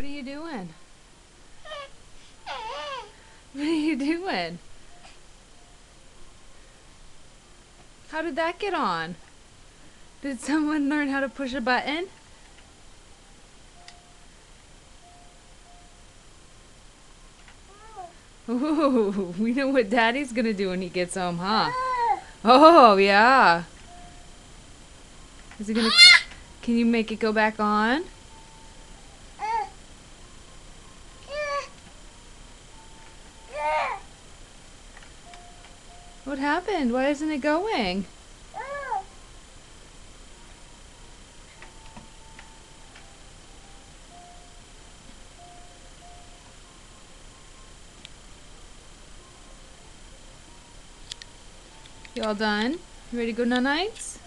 What are you doing? What are you doing? How did that get on? Did someone learn how to push a button? Ooh, we know what Daddy's gonna do when he gets home, huh? Oh, yeah. Is he gonna... Can you make it go back on? What happened? Why isn't it going? You all done? You ready to go nights?